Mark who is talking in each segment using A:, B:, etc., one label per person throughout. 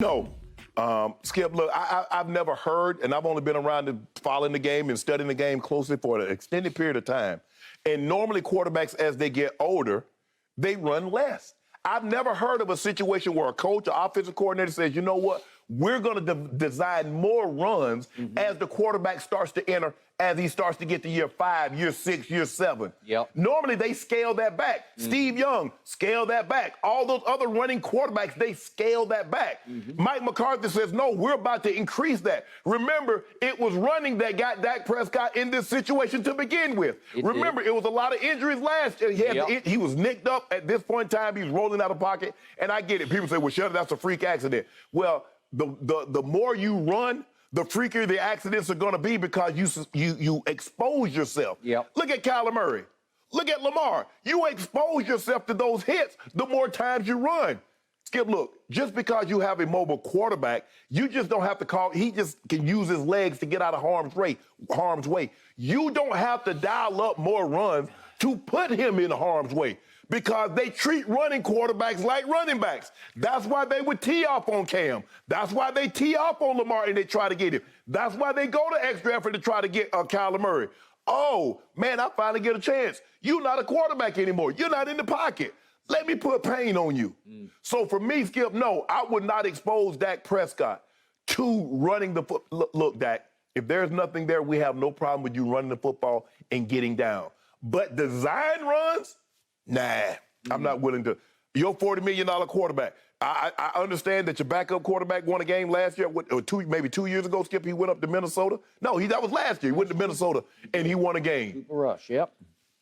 A: No. Skip, look, I've never heard, and I've only been around and following the game and studying the game closely for an extended period of time. And normally quarterbacks, as they get older, they run less. I've never heard of a situation where a coach or offensive coordinator says, you know what, we're going to design more runs as the quarterback starts to enter, as he starts to get to year 5, year 6, year 7.
B: Yep.
A: Normally, they scale that back. Steve Young, scale that back. All those other running quarterbacks, they scale that back. Mike McCarthy says, no, we're about to increase that. Remember, it was running that got Dak Prescott in this situation to begin with. It was a lot of injuries last year. He was nicked up. At this point in time, he's rolling out of pocket. And I get it. People say, well, Shannon, that's a freak accident. Well, the more you run, the freakier the accidents are going to be because you expose yourself. Look at Kyler Murray. Look at Lamar. You expose yourself to those hits the more times you run. Skip, look, just because you have a mobile quarterback, you just don't have to call. He just can use his legs to get out of harm's way. You don't have to dial up more runs to put him in harm's way, because they treat running quarterbacks like running backs. That's why they would tee off on Cam. That's why they tee off on Lamar and they try to get him. That's why they go to extra effort to try to get Kyler Murray. Oh, man, I finally get a chance. You're not a quarterback anymore. You're not in the pocket. Let me put pain on you. So for me, Skip, no, I would not expose Dak Prescott to running the football. Look, Dak, if there's nothing there, we have no problem with you running the football and getting down. But design runs, nah, I'm not willing to. You're a $40 million quarterback. I understand that your backup quarterback won a game last year, or maybe 2 years ago, Skip, he went up to Minnesota. No, that was last year. He went to Minnesota, and he won a game.
B: Super rush, yep.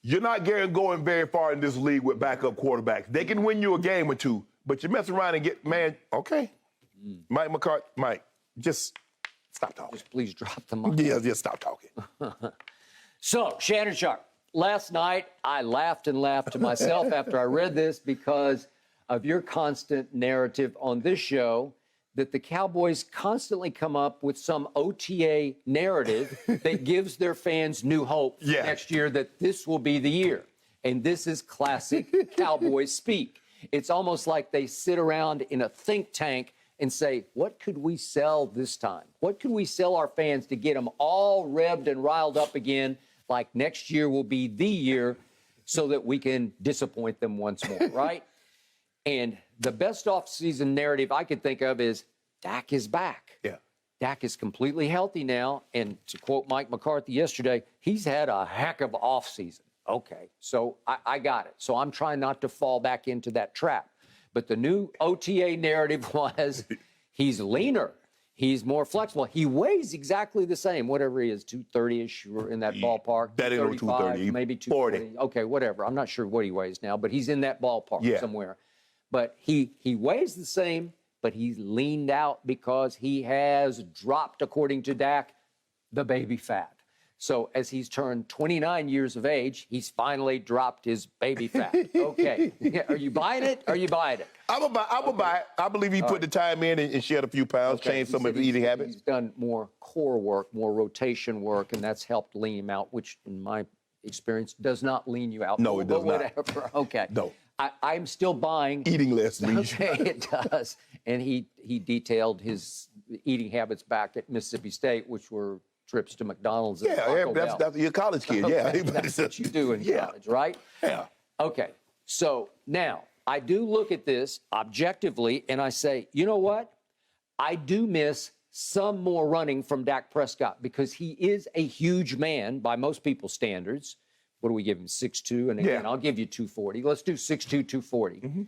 A: You're not going very far in this league with backup quarterbacks. They can win you a game or two, but you mess around and get, man, okay. Mike McCarthy, just stop talking.
B: Just please drop the mic.
A: Yeah, just stop talking.
B: So, Shannon Sharpe. Last night, I laughed and laughed to myself after I read this because of your constant narrative on this show that the Cowboys constantly come up with some OTA narrative that gives their fans new hope next year that this will be the year. And this is classic Cowboys speak. It's almost like they sit around in a think tank and say, what could we sell this time? What could we sell our fans to get them all revved and riled up again? Like next year will be the year so that we can disappoint them once more, right? And the best offseason narrative I could think of is Dak is back.
A: Yeah.
B: Dak is completely healthy now. And to quote Mike McCarthy yesterday, he's had a heck of an offseason. Okay, so I got it. So I'm trying not to fall back into that trap. But the new OTA narrative was he's leaner. He's more flexible. He weighs exactly the same, whatever he is, 230-ish, or in that ballpark.
A: That ain't 230.
B: Maybe 240. Okay, whatever. I'm not sure what he weighs now, but he's in that ballpark somewhere. But he weighs the same, but he's leaned out because he has dropped, according to Dak, the baby fat. So as he's turned 29 years of age, he's finally dropped his baby fat. Okay. Are you buying it? Are you buying it?
A: I'm gonna buy it. I believe he put the time in and shed a few pounds, changed some of his eating habits.
B: He's done more core work, more rotation work, and that's helped lean him out, which in my experience does not lean you out.
A: No, it does not.
B: Okay.
A: No.
B: I'm still buying.
A: Eating less leads.
B: Okay, it does. And he detailed his eating habits back at Mississippi State, which were trips to McDonald's.
A: That's your college kid.
B: Okay, that's what you do in college, right?
A: Yeah.
B: Okay, so now I do look at this objectively and I say, you know what? I do miss some more running from Dak Prescott because he is a huge man by most people's standards. What do we give him, 6'2"? And again, I'll give you 240. Let's do 6'2", 240.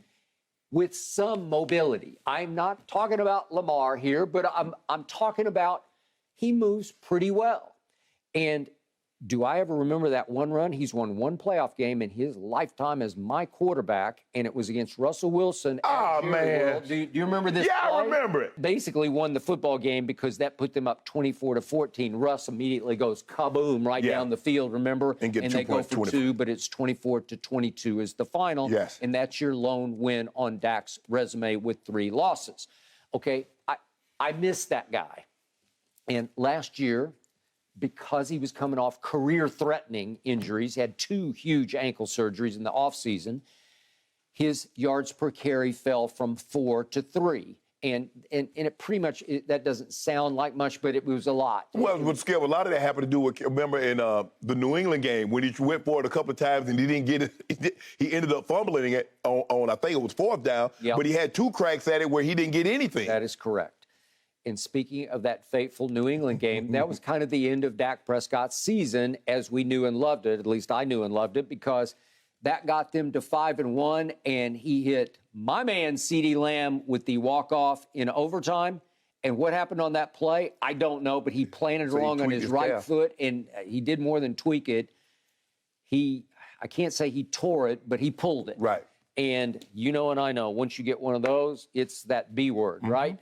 B: With some mobility. I'm not talking about Lamar here, but I'm talking about he moves pretty well. And do I ever remember that one run? He's won one playoff game in his lifetime as my quarterback, and it was against Russell Wilson.
A: Oh, man.
B: Do you remember this?
A: Yeah, I remember it.
B: Basically won the football game because that put them up 24-14. Russ immediately goes kaboom right down the field, remember?
A: And
B: they go for 2, but it's 24-22 is the final.
A: Yes.
B: And that's your lone win on Dak's resume with 3 losses. Okay, I miss that guy. And last year, because he was coming off career-threatening injuries, had 2 huge ankle surgeries in the offseason, his yards per carry fell from 4 to 3. And it pretty much, that doesn't sound like much, but it was a lot.
A: Well, with Skip, a lot of that happened to do with, remember in the New England game when he went for it a couple of times and he didn't get it, he ended up fumbling it on I think it was 4th down, but he had 2 cracks at it where he didn't get anything.
B: That is correct. And speaking of that fateful New England game, that was kind of the end of Dak Prescott's season as we knew and loved it. At least I knew and loved it, because that got them to 5-1, and he hit my man CeeDee Lamb with the walk-off in overtime. And what happened on that play, I don't know, but he planted wrong on his right foot, and he did more than tweak it. I can't say he tore it, but he pulled it.
A: Right.
B: And you know and I know, once you get one of those, it's that B word, right?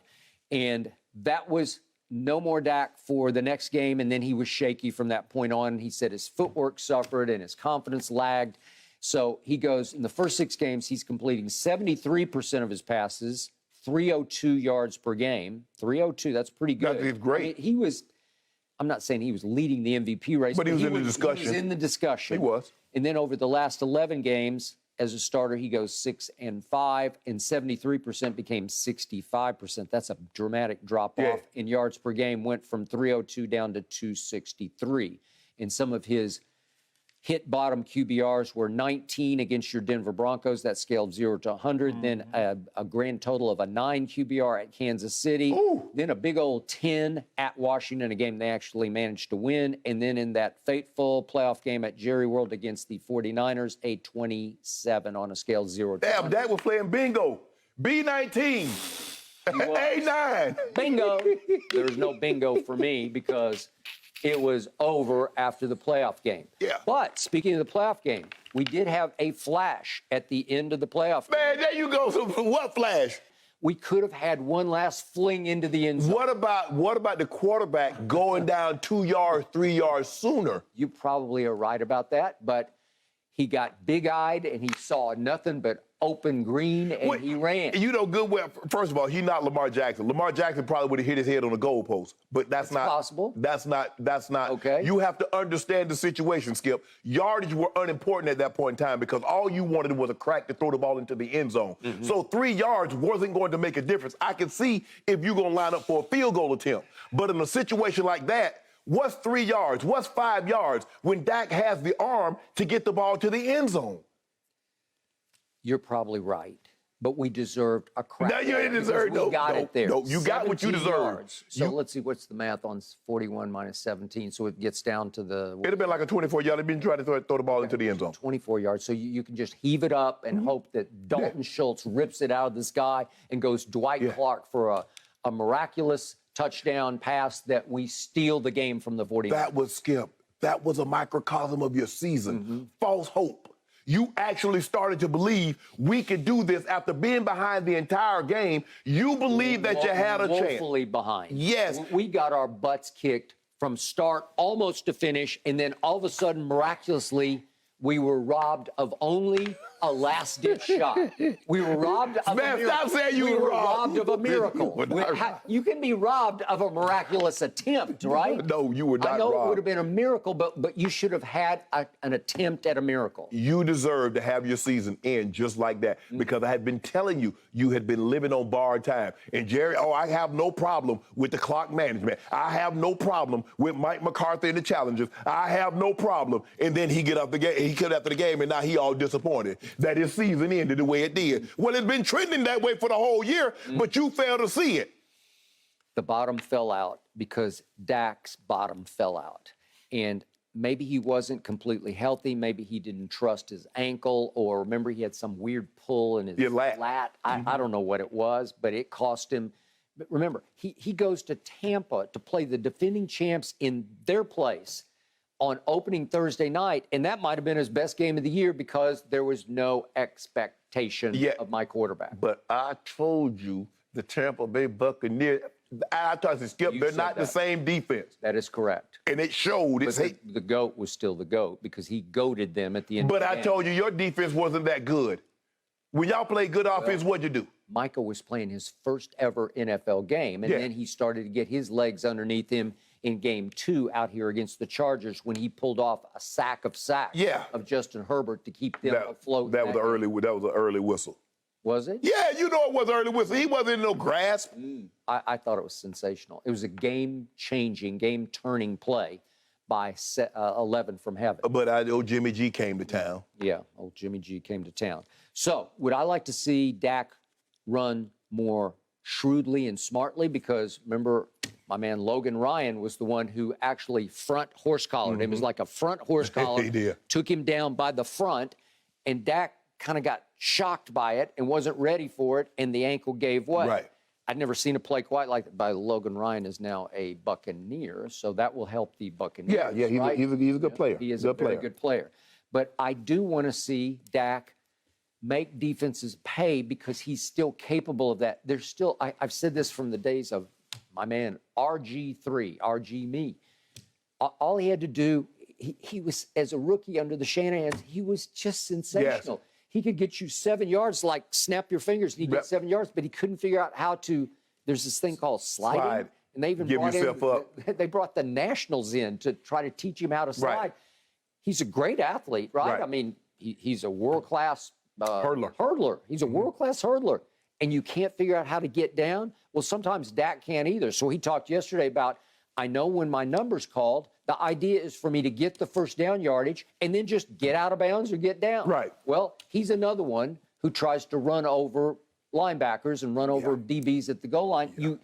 B: And that was no more Dak for the next game, and then he was shaky from that point on. He said his footwork suffered and his confidence lagged. So he goes, in the first 6 games, he's completing 73% of his passes, 302 yards per game. 302, that's pretty good.
A: That's great.
B: I mean, I'm not saying he was leading the MVP race,
A: but he was in the discussion.
B: He was in the discussion.
A: He was.
B: And then over the last 11 games, as a starter, he goes 6-5, and 73% became 65%. That's a dramatic drop-off in yards per game, went from 302 down to 263. And some of his hit bottom QBRs were 19 against your Denver Broncos. That scaled 0 to 100. Then a grand total of a 9 QBR at Kansas City.
A: Ooh.
B: Then a big old 10 at Washington, a game they actually managed to win. And then in that fateful playoff game at Jerry World against the 49ers, a 27 on a scale of 0 to 100.
A: Damn, Dak was playing bingo. B19. A9.
B: Bingo. There's no bingo for me because it was over after the playoff game.
A: Yeah.
B: But speaking of the playoff game, we did have a flash at the end of the playoff game.
A: Man, there you go. So what flash?
B: We could have had one last fling into the end zone.
A: What about the quarterback going down 2 yards, 3 yards sooner?
B: You probably are right about that, but he got big-eyed and he saw nothing but open green, and he ran.
A: You know good well. First of all, he's not Lamar Jackson. Lamar Jackson probably would have hit his head on the goalpost, but that's not
B: possible.
A: That's not.
B: Okay.
A: You have to understand the situation, Skip. Yardage were unimportant at that point in time because all you wanted was a crack to throw the ball into the end zone. So 3 yards wasn't going to make a difference. I can see if you're going to line up for a field goal attempt, but in a situation like that, what's 3 yards? What's 5 yards when Dak has the arm to get the ball to the end zone?
B: You're probably right, but we deserved a crack.
A: No, you didn't deserve.
B: We got it there.
A: No, you got what you
B: 17
A: deserved.
B: yards. So let's see, what's the math on 41 minus 17? So it gets down to the...
A: It'd have been like a 24-yard. They've been trying to throw the ball into the end zone.
B: 24 yards. So you can just heave it up and hope that Dalton Schultz rips it out of the sky and goes Dwight Clark for a miraculous touchdown pass that we steal the game from the 49ers.
A: That was Skip. That was a microcosm of your season. False hope. You actually started to believe we could do this after being behind the entire game. You believed that you had a chance.
B: Woefully behind.
A: Yes.
B: We got our butts kicked from start almost to finish, and then all of a sudden, miraculously, we were robbed of only a last-ditch shot. We were robbed of a miracle.
A: Stop saying you
B: we
A: were
B: robbed of a miracle. You can be robbed of a miraculous attempt, right?
A: No, you were not
B: I know
A: robbed.
B: it would have been a miracle, but you should have had an attempt at a miracle.
A: You deserve to have your season end just like that because I had been telling you, you had been living on borrowed time. And Jerry, I have no problem with the clock management. I have no problem with Mike McCarthy and the challenges. I have no problem. And then he get up the game. He cut after the game, and now he all disappointed that his season ended the way it did. Well, it's been trending that way for the whole year, but you failed to see it.
B: The bottom fell out because Dak's bottom fell out. And maybe he wasn't completely healthy. Maybe he didn't trust his ankle, or remember he had some weird pull in his lat. I don't know what it was, but it cost him. But remember, he goes to Tampa to play the defending champs in their place on opening Thursday night, and that might have been his best game of the year because there was no expectation of my quarterback.
A: But I told you the Tampa Bay Buccaneers, I tried to Skip, they're not the same defense.
B: That is correct.
A: And it showed.
B: But the GOAT was still the GOAT because he goated them at the end of the game.
A: But I told you, your defense wasn't that good. When y'all played good offense, what'd you do?
B: Michael was playing his first ever NFL game, and then he started to get his legs underneath him in game 2 out here against the Chargers when he pulled off a sack of sacks of Justin Herbert to keep them afloat.
A: That was an early whistle.
B: Was it?
A: Yeah, you know it was early whistle. He wasn't in no grasp.
B: I thought it was sensational. It was a game-changing, game-turning play by 11 from heaven.
A: But old Jimmy G came to town.
B: Yeah, old Jimmy G came to town. So would I like to see Dak run more shrewdly and smartly? Because remember, my man Logan Ryan was the one who actually front horse collared him. It was like a front horse collar.
A: He did.
B: Took him down by the front, and Dak kind of got shocked by it and wasn't ready for it, and the ankle gave way.
A: Right.
B: I'd never seen a play quite like that. By Logan Ryan is now a Buccaneer, so that will help the Buccaneers.
A: Yeah, he's,
B: right?
A: he's a good player.
B: He is a very good player. But I do want to see Dak make defenses pay because he's still capable of that. There's still, I've said this from the days of my man RG3, RG me. All he had to do, he was, as a rookie under the Shannon, he was just sensational.
A: Yes.
B: He could get you 7 yards, like snap your fingers, and he'd get 7 yards, but he couldn't figure out how to. There's this thing called sliding.
A: Slide.
B: And they even
A: Give yourself up.
B: They brought the Nationals in to try to teach him how to slide.
A: Right.
B: He's a great athlete, right?
A: Right.
B: I mean, he's a world-class
A: hurdler.
B: He's a world-class hurdler. And you can't figure out how to get down? Well, sometimes Dak can't either. So he talked yesterday about, I know when my number's called, the idea is for me to get the first down yardage and then just get out of bounds or get down.
A: Right.
B: Well, he's another one who tries to run over linebackers and run over DBs at the goal line. You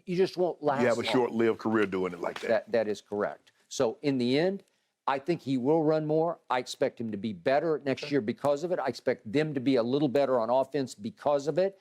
B: just won't last.
A: You have a
B: long.
A: short-lived career doing it like that.
B: That is correct. So in the end, I think he will run more. I expect him to be better next year because of it. I expect them to be a little better on offense because of it.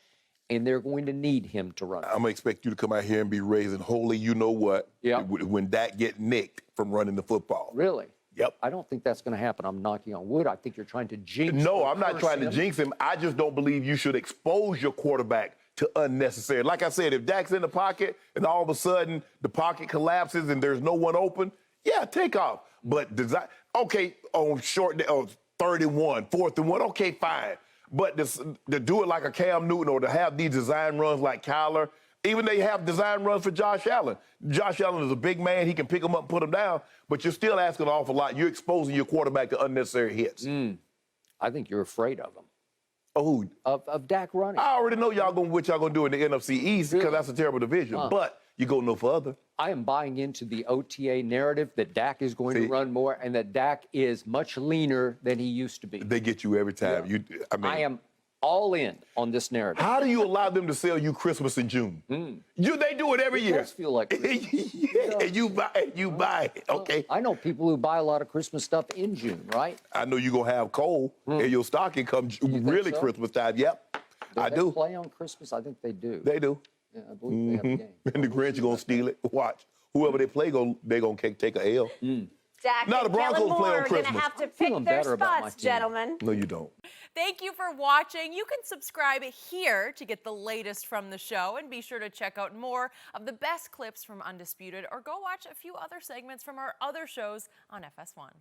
B: And they're going to need him to run.
A: I'm going to expect you to come out here and be raising holy you-know-what when Dak get nicked from running the football.
B: Really?
A: Yep.
B: I don't think that's going to happen. I'm knocking on wood. I think you're trying to jinx
A: No,
B: or
A: I'm not
B: curse
A: trying to
B: him.
A: jinx him. I just don't believe you should expose your quarterback to unnecessary. Like I said, if Dak's in the pocket and all of a sudden the pocket collapses and there's no one open, yeah, take off. But okay, on short, 31, 4th and 1, okay, fine. But to do it like a Cam Newton or to have these design runs like Kyler, even they have design runs for Josh Allen. Josh Allen is a big man. He can pick them up and put them down, but you're still asking an awful lot. You're exposing your quarterback to unnecessary hits.
B: I think you're afraid of him.
A: Oh,
B: Of Dak running.
A: I already know what y'all gonna do in the NFC East because that's a terrible division. But you go no further.
B: I am buying into the OTA narrative that Dak is going to run more and that Dak is much leaner than he used to be.
A: They get you every time.
B: I am all in on this narrative.
A: How do you allow them to sell you Christmas in June? They do it every year.
B: It does feel like Christmas.
A: And you buy it, okay?
B: I know people who buy a lot of Christmas stuff in June, right?
A: I know you're gonna have coal in your stocking come really
B: so?
A: Christmas time. Yep, I
B: They
A: do.
B: play on Christmas? I think they do.
A: They do.
B: Yeah, I believe they have a game.
A: And the Grinch gonna steal it. Watch. Whoever they play, they gonna take a L.
C: Dak
A: Now the
C: and
A: Broncos
C: Kellen
A: play
C: Moore
A: on
C: are going to
A: Christmas.
C: have to
B: feeling
C: pick their
B: better about my
C: spots,
B: team.
C: gentlemen.
A: No, you don't.
D: Thank you for watching. You can subscribe here to get the latest from the show, and be sure to check out more of the best clips from Undisputed, or go watch a few other segments from our other shows on FS1.